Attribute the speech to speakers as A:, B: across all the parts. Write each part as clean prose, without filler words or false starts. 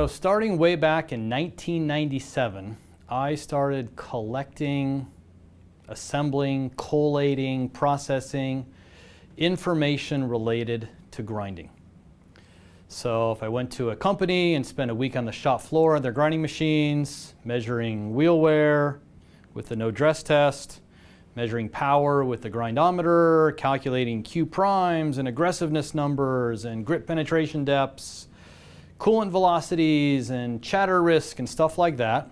A: So starting way back in 1997, I started collecting, assembling, collating, processing information related to grinding. So if I went to a company and spent a week on the shop floor of their grinding machines, measuring wheel wear with the no dress test, measuring power with the grindometer, calculating Q primes and aggressiveness numbers and grit penetration depths, coolant velocities and chatter risk and stuff like that,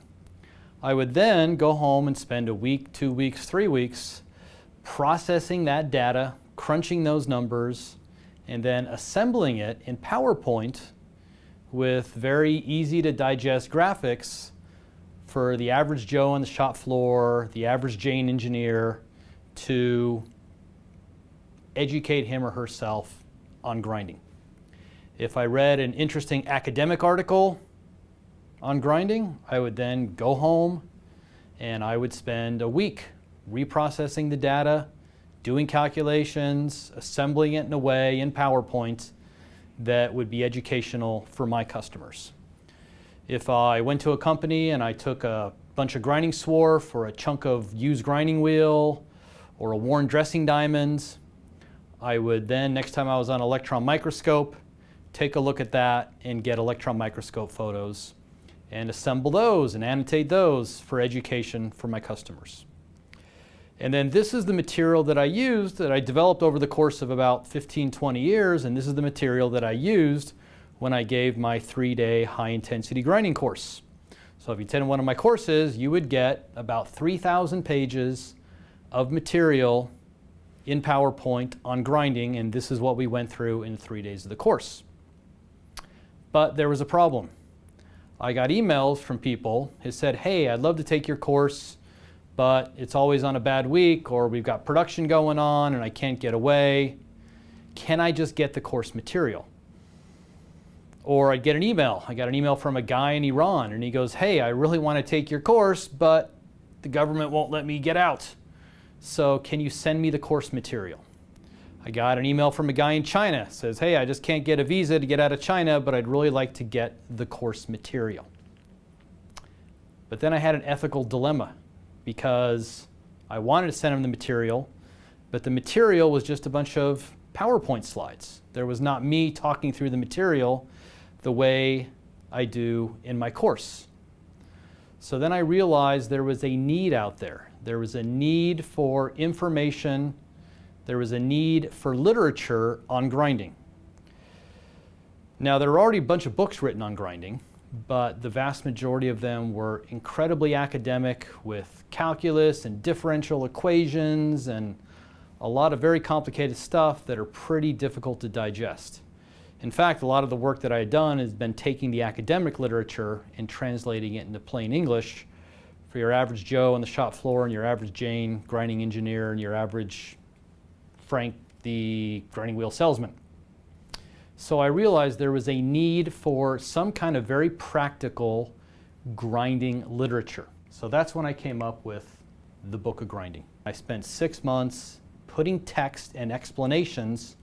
A: I would then go home and spend a week, 2 weeks, 3 weeks processing that data, crunching those numbers, and then assembling it in PowerPoint with very easy to digest graphics for the average Joe on the shop floor, the average Jane engineer, to educate him or herself on grinding. If I read an interesting academic article on grinding, I would then go home and I would spend a week reprocessing the data, doing calculations, assembling it in a way in PowerPoint that would be educational for my customers. If I went to a company and I took a bunch of grinding swarf for a chunk of used grinding wheel or a worn dressing diamond, I would then, next time I was on electron microscope, take a look at that and get electron microscope photos and assemble those and annotate those for education for my customers. And then this is the material that I used, that I developed over the course of about 15, 20 years, and this is the material that I used when I gave my 3-day high-intensity grinding course. So if you attended one of my courses, you would get about 3,000 pages of material in PowerPoint on grinding, and this is what we went through in 3 days of the course. But there was a problem. I got emails from people who said, hey, I'd love to take your course, but it's always on a bad week, or we've got production going on and I can't get away. Can I just get the course material? Or I'd get an email. I got an email from a guy in Iran and he goes, hey, I really want to take your course, but the government won't let me get out. So can you send me the course material? I got an email from a guy in China. It says, hey, I just can't get a visa to get out of China, but I'd really like to get the course material. But then I had an ethical dilemma, because I wanted to send him the material, but the material was just a bunch of PowerPoint slides. There was not me talking through the material the way I do in my course. So then I realized there was a need out there. There was a need for information. There was a need for literature on grinding. Now, there are already a bunch of books written on grinding, but the vast majority of them were incredibly academic with calculus and differential equations and a lot of very complicated stuff that are pretty difficult to digest. In fact, a lot of the work that I had done has been taking the academic literature and translating it into plain English for your average Joe on the shop floor and your average Jane grinding engineer and your average Frank, the grinding wheel salesman. So I realized there was a need for some kind of very practical grinding literature. So that's when I came up with the Book of Grinding. I spent 6 months putting text and explanations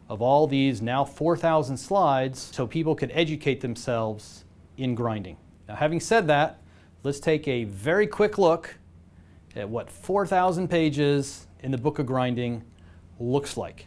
A: of all these now 4,000 slides so people could educate themselves in grinding. Now, having said that, let's take a very quick look at what 4,000 pages in the Book of Grinding looks like.